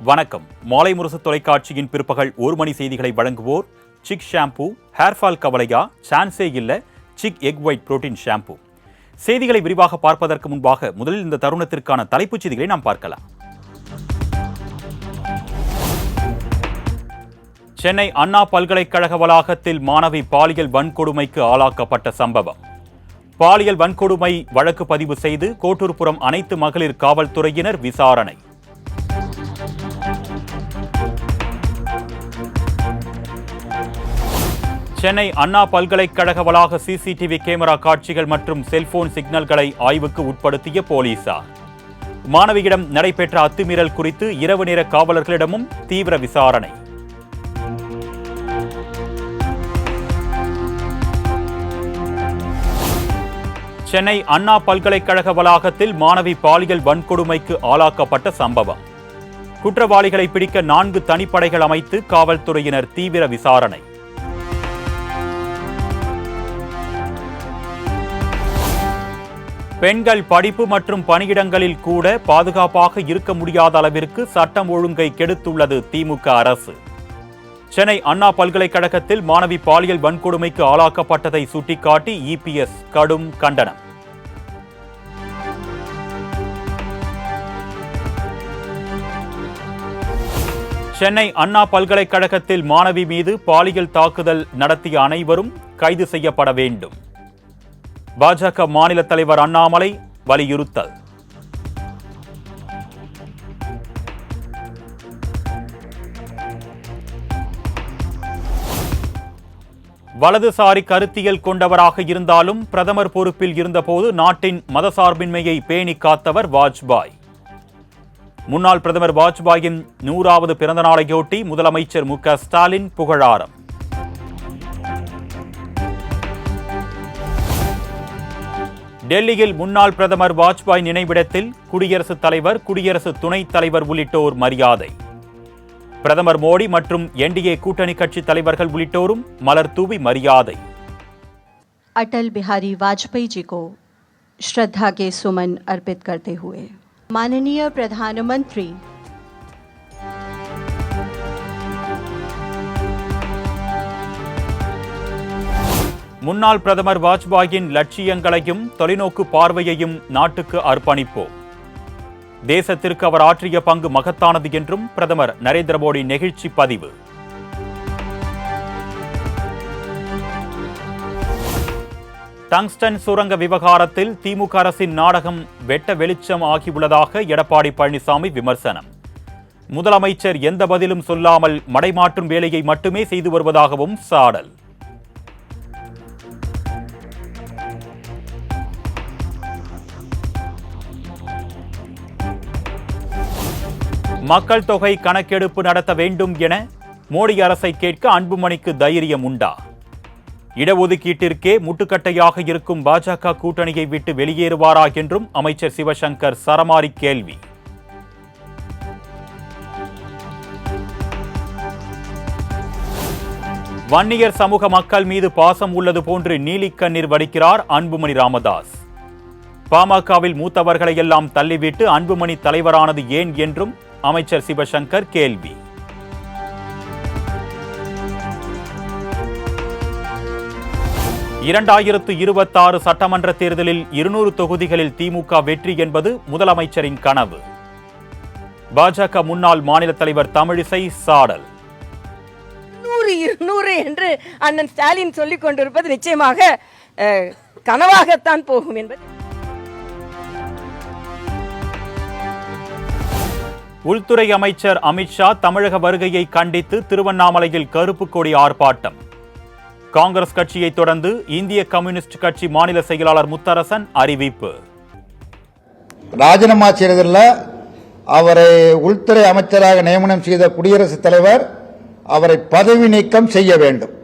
வணக்கம். மாலை முரசு தொலைக்காட்சியின் பிற்பகல் 1 மணி செய்திகளை வழங்குவோர் சிக் ஷாம்பூ. ஹேர்ஃபால் கவலையா? சான்ஸே இல்ல. Chick egg white protein shampoo. செய்திகளை விரிவாக பார்ப்பதற்கு முன்பாக முதலில் இந்த தருணத்திற்கான தலைப்புச் செய்திகளை நாம் பார்க்கலாம். சென்னை அண்ணா பல்கலைக்கழக வளாகத்தில் மாணவி பாலியல் வன்கொடுமைக்கு ஆளாக்கப்பட்ட சம்பவம். பாலியல் வன்கொடுமை வழக்கு பதிவு செய்து கோட்டூர்புரம் அனைத்து மகளிர் காவல்துறையினர் விசாரணை. சென்னை அண்ணா பல்கலைக்கழக வளாக சிசிடிவி கேமரா காட்சிகள் மற்றும் செல்போன் சிக்னல்களை ஆய்வுக்கு உட்படுத்திய போலீசார். மாணவியிடம் நடைபெற்ற அத்துமீறல் குறித்து இரவு நேர காவலர்களிடமும் தீவிர விசாரணை. சென்னை அண்ணா பல்கலைக்கழக வளாகத்தில் மாணவி பாலியல் வன்கொடுமைக்கு ஆளாக்கப்பட்ட சம்பவம். குற்றவாளிகளை பிடிக்க 4 தனிப்படைகள் அமைத்து காவல்துறையினர் தீவிர விசாரணை. பெண்கள் படிப்பு மற்றும் பணியிடங்களில் கூட பாதுகாப்பாக இருக்க முடியாத அளவிற்கு சட்டம் ஒழுங்கை கெடுத்துள்ளது திமுக அரசு. சென்னை அண்ணா பல்கலைக்கழகத்தில் மாணவி பாலியல் வன்கொடுமைக்கு ஆளாக்கப்பட்டதை சுட்டிக்காட்டி இபிஎஸ் கடும் கண்டனம். சென்னை அண்ணா பல்கலைக்கழகத்தில் மாணவி மீது பாலியல் தாக்குதல் நடத்திய அனைவரும் கைது செய்யப்பட வேண்டும். பாஜக மாநில தலைவர் அண்ணாமலை வலியுறுத்தல். வலதுசாரி கருத்தியல் கொண்டவராக இருந்தாலும் பிரதமர் பொறுப்பில் இருந்தபோது நாட்டின் மதசார்பின்மையை பேணி காத்தவர் வாஜ்பாய். முன்னாள் பிரதமர் வாஜ்பாயின் 100வது பிறந்த நாளையொட்டி முதலமைச்சர் மு.க. ஸ்டாலின் புகழாரம். டெல்லியில் முன்னாள் பிரதமர் வாஜ்பாய் நினைவிடத்தில் குடியரசுத் தலைவர், குடியரசு துணைத் தலைவர் உள்ளிட்டோர் மரியாதை. பிரதமர் மோடி மற்றும் என்டிஏ கூட்டணி கட்சி தலைவர்கள் உள்ளிட்டோரும் மலர் தூவி மரியாதை. अटल बिहारी वाजपेयी जी को श्रद्धा के सुमन अर्पित करते हुए माननीय प्रधानमंत्री முன்னாள் பிரதமர் வாஜ்பாயின் லட்சியங்களையும் தொலைநோக்கு பார்வையையும் நாட்டுக்கு அர்ப்பணிப்போம். தேசத்திற்கு அவர் ஆற்றிய பங்கு மகத்தானது என்றும் பிரதமர் நரேந்திர மோடி நெகிழ்ச்சி பதிவு. டங்ஸ்டன் சுரங்க விவகாரத்தில் திமுக அரசின் நாடகம் வெட்ட வெளிச்சம் ஆகியுள்ளதாக எடப்பாடி பழனிசாமி விமர்சனம். முதலமைச்சர் எந்த பதிலும் சொல்லாமல் மடைமாற்றும் வேலையை மட்டுமே செய்து வருவதாகவும் சாடல். மக்கள் தொகை கணக்கெடுப்பு நடத்த வேண்டும் என மோடி அரசை கேட்க அன்புமணிக்கு தைரியம் உண்டா? இடஒதுக்கீட்டிற்கே முட்டுக்கட்டையாக இருக்கும் பாஜக கூட்டணியை விட்டு வெளியேறுவாரா என்றும் அமைச்சர் சிவசங்கர் சரமாரி கேள்வி. வன்னியர் சமூக மக்கள் மீது பாசம் உள்ளது போன்று நீலிக்கண்ணீர் வடிக்கிறார் அன்புமணி ராமதாஸ். பாமகவில் மூத்தவர்களை எல்லாம் தள்ளிவிட்டு அன்புமணி தலைவரானது ஏன் என்றும் அமைச்சர் சிவசங்கர் கேள்வி. இரண்டாயிரத்து 26 சட்டமன்ற தேர்தலில் 200 தொகுதிகளில் திமுக வெற்றி என்பது முதலமைச்சரின் கனவு. பாஜக முன்னாள் மாநில தலைவர் தமிழிசை சாடல். 200 என்று அண்ணன் ஸ்டாலின் சொல்லிக் கொண்டிருப்பது நிச்சயமாக கனவாகத்தான் போகும் என்பது. உள்துறை அமைச்சர் அமித்ஷா தமிழக வருகையை கண்டித்து திருவண்ணாமலையில் கருப்பு கொடி ஆர்ப்பாட்டம். காங்கிரஸ் கட்சியை தொடர்ந்து இந்திய கம்யூனிஸ்ட் கட்சி மாநில செயலாளர் முத்தரசன் அறிவிப்பு. ராஜினாமா செய்ததில் அவரை உள்துறை அமைச்சராக நியமனம் செய்த குடியரசுத் தலைவர் அவரை பதவி நீக்கம் செய்ய வேண்டும்.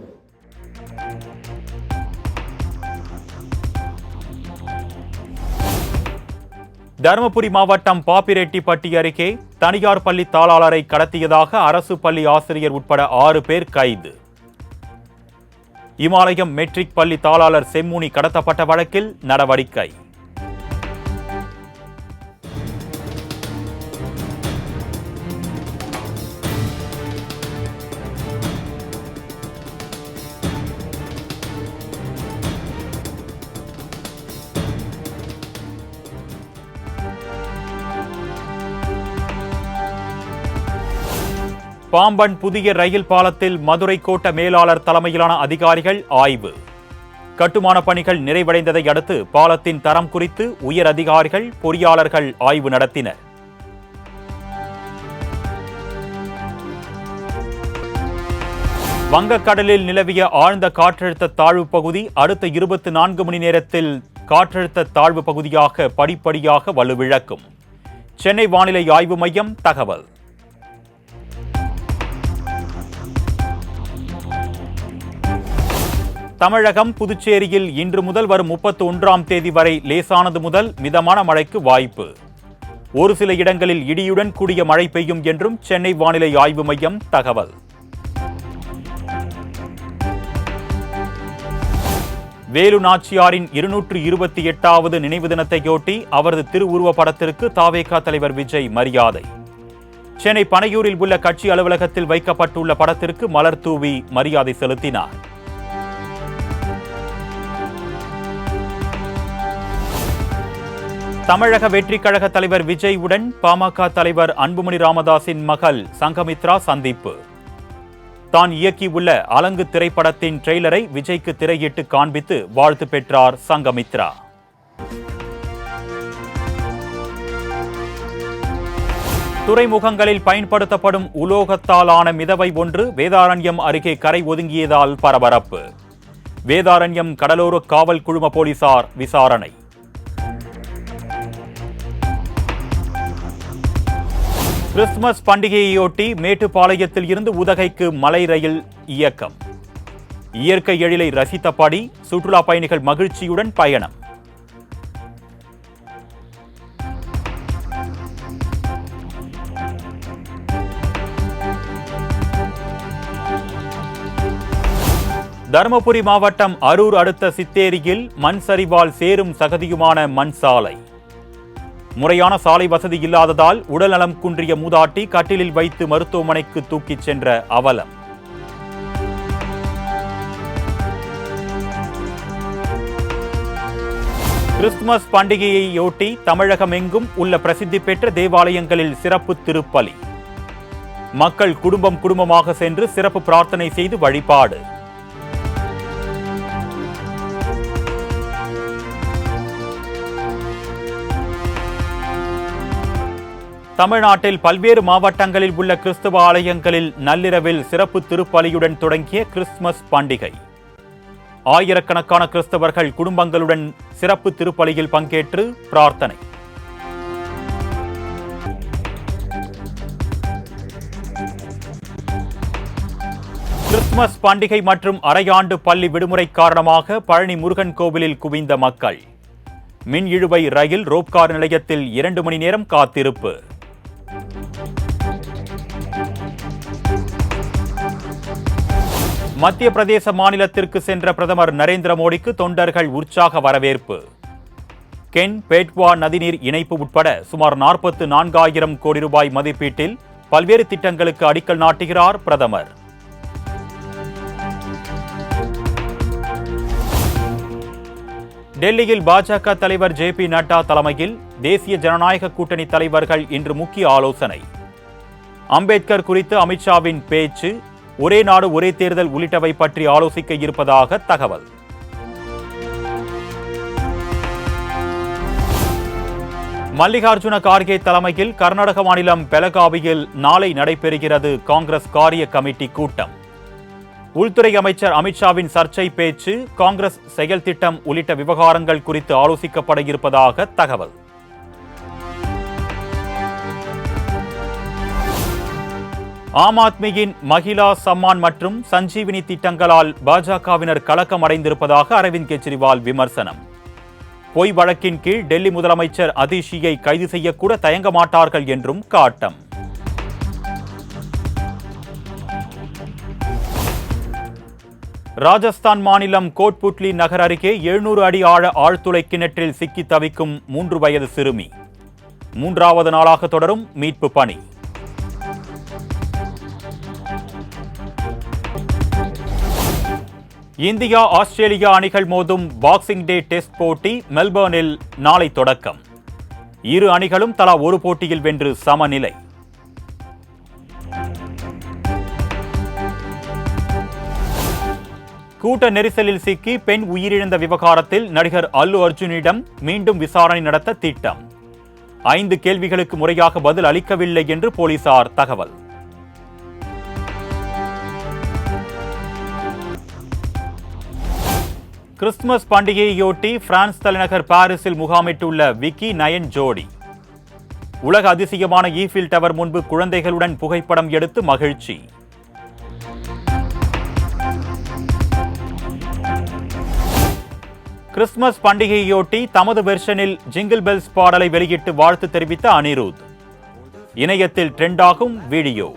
தருமபுரி மாவட்டம் பாப்பிரெட்டிப்பட்டி அருகே தனியார் பள்ளி தாளாளரை கடத்தியதாக அரசு பள்ளி ஆசிரியர் உட்பட 6 பேர் கைது. இமாலயம் மெட்ரிக் பள்ளி தாளாளர் செம்முனி கடத்தப்பட்ட வழக்கில் நடவடிக்கை. பாம்பன் புதிய ரயில் பாலத்தில் மதுரை கோட்ட மேலாளர் தலைமையிலான அதிகாரிகள் ஆய்வு. கட்டுமான பணிகள் நிறைவடைந்ததை அடுத்து பாலத்தின் தரம் குறித்து உயர் அதிகாரிகள் பொறியாளர்கள் ஆய்வு நடத்தினர். வங்கக்கடலில் நிலவிய ஆழ்ந்த காற்றழுத்த தாழ்வு பகுதி அடுத்த 24 மணி நேரத்தில் காற்றழுத்த தாழ்வு பகுதியாக படிப்படியாக வலுவிழக்கும். சென்னை வானிலை ஆய்வு மையம் தகவல். தமிழகம், புதுச்சேரியில் இன்று முதல் வரும் 31ஆம் தேதி வரை லேசானது முதல் மிதமான மழைக்கு வாய்ப்பு. ஒரு சில இடங்களில் இடியுடன் கூடிய மழை பெய்யும் என்றும் சென்னை வானிலை ஆய்வு மையம் தகவல். வேலு நாச்சியாரின் 228வது நினைவு தினத்தையொட்டி அவரது திருவுருவ படத்திற்கு தவேக தலைவர் விஜய் மரியாதை. சென்னை பனையூரில் உள்ள கட்சி அலுவலகத்தில் வைக்கப்பட்டுள்ள படத்திற்கு மலர் தூவி மரியாதை செலுத்தினார். தமிழக வெற்றிக் கழக தலைவர் விஜய் உடன் பாமக தலைவர் அன்புமணி ராமதாஸின் மகள் சங்கமித்ரா சந்திப்பு. தான் இயக்கியுள்ள அலங்கு திரைப்படத்தின் ட்ரெய்லரை விஜய்க்கு திரையிட்டு காண்பித்து வாழ்த்து பெற்றார் சங்கமித்ரா. துறைமுகங்களில் பயன்படுத்தப்படும் உலோகத்தாலான மிதவை ஒன்று வேதாரண்யம் அருகே கரை ஒதுங்கியதால் பரபரப்பு. வேதாரண்யம் கடலோர காவல் குழும போலீசார் விசாரணை. கிறிஸ்துமஸ் பண்டிகையையொட்டி மேட்டுப்பாளையத்தில் இருந்து உதகைக்கு மலை ரயில் இயக்கம். இயற்கை எழிலை ரசித்தபடி சுற்றுலா பயணிகள் மகிழ்ச்சியுடன் பயணம். தருமபுரி மாவட்டம் அரூர் அடுத்த சித்தேரியில் மண் சரிவால் சேரும் சகதியுமான மண் சாலை. முறையான சாலை வசதி இல்லாததால் உடல்நலம் குன்றிய மூதாட்டி கட்டிலில் வைத்து மருத்துவமனைக்கு தூக்கிச் சென்ற அவலம். கிறிஸ்துமஸ் பண்டிகையையொட்டி தமிழகம் எங்கும் உள்ள பிரசித்தி பெற்ற தேவாலயங்களில் சிறப்பு திருப்பலி. மக்கள் குடும்பம் குடும்பமாக சென்று சிறப்பு பிரார்த்தனை செய்து வழிபாடு. தமிழ்நாட்டில் பல்வேறு மாவட்டங்களில் உள்ள கிறிஸ்தவ ஆலயங்களில் நள்ளிரவில் சிறப்பு திருப்பலியுடன் தொடங்கிய கிறிஸ்துமஸ் பண்டிகை. ஆயிரக்கணக்கான கிறிஸ்தவர்கள் குடும்பங்களுடன் சிறப்பு திருப்பலியில் பங்கேற்று பிரார்த்தனை. கிறிஸ்துமஸ் பண்டிகை மற்றும் அரையாண்டு பள்ளி விடுமுறை காரணமாக பழனி முருகன் கோவிலில் குவிந்த மக்கள். மின் இழுவை ரயில் ரோப்கார் நிலையத்தில் 2 மணி நேரம் காத்திருப்பு. மத்திய பிரதேச மாநிலத்திற்கு சென்ற பிரதமர் நரேந்திர மோடிக்கு தொண்டர்கள் உற்சாக வரவேற்பு. கென் பேட்வா நதிநீர் இணைப்பு உட்பட சுமார் 44,000 கோடி ரூபாய் மதிப்பீட்டில் பல்வேறு திட்டங்களுக்கு அடிக்கல் நாட்டுகிறார் பிரதமர். டெல்லியில் பாஜக தலைவர் ஜே.பி. நட்டா தலைமையில் தேசிய ஜனநாயக கூட்டணி தலைவர்கள் இன்று முக்கிய ஆலோசனை. அம்பேத்கர் குறித்து அமித்ஷாவின் பேச்சு, ஒரே நாடு ஒரே தேர்தல் உள்ளிட்டவை பற்றி ஆலோசிக்க இருப்பதாக தகவல். மல்லிகார்ஜுன கார்கே தலைமையில் கர்நாடக மாநிலம் பெலகாவியில் நாளை நடைபெறுகிறது காங்கிரஸ் காரிய கமிட்டி கூட்டம். உள்துறை அமைச்சர் அமித்ஷாவின் சர்ச்சை பேச்சு, காங்கிரஸ் செயல் திட்டம் உள்ளிட்ட விவகாரங்கள் குறித்து ஆலோசிக்கப்பட இருப்பதாக தகவல். ஆம் ஆத்மியின் மகிழா சம்மான் மற்றும் சஞ்சீவினி திட்டங்களால் பாஜகவினர் கலக்கம் அடைந்திருப்பதாக அரவிந்த் கெஜ்ரிவால் விமர்சனம். பொய் வழக்கின் கீழ் டெல்லி முதலமைச்சர் அதிஷியை கைது செய்யக்கூட தயங்க மாட்டார்கள் என்றும் காட்டம். ராஜஸ்தான் மாநிலம் கோட்புட்லி நகர் அருகே 700 அடி ஆழ ஆழ்துளை கிணற்றில் சிக்கி தவிக்கும் 3 வயது சிறுமி. 3வது நாளாக தொடரும் மீட்பு பணி. இந்தியா ஆஸ்திரேலியா அணிகள் மோதும் பாக்ஸிங் டே டெஸ்ட் போட்டி மெல்பர்னில் நாளை தொடக்கம். இரு அணிகளும் தலா ஒரு போட்டியில் வென்று சமநிலை. கூட்ட நெரிசலில் சிக்கி பெண் உயிரிழந்த விவகாரத்தில் நடிகர் அல்லு அர்ஜுனிடம் மீண்டும் விசாரணை நடத்த திட்டம். 5 கேள்விகளுக்கு முறையாக பதில் அளிக்கவில்லை என்று போலீசார் தகவல். கிறிஸ்துமஸ் பண்டிகையையொட்டி பிரான்ஸ் தலைநகர் பாரிஸில் முகாமிட்டுள்ள விக்கி நயன் ஜோடி உலக அதிசயமான ஈஃபில் டவர் முன்பு குழந்தைகளுடன் புகைப்படம் எடுத்து மகிழ்ச்சி. கிறிஸ்துமஸ் பண்டிகையொட்டி தமது வெர்ஷனில் ஜிங்கிள் பெல்ஸ் பாடலை வெளியிட்டு வாழ்த்து தெரிவித்த அனிருத். இணையத்தில் ட்ரெண்ட் ஆகும் வீடியோ.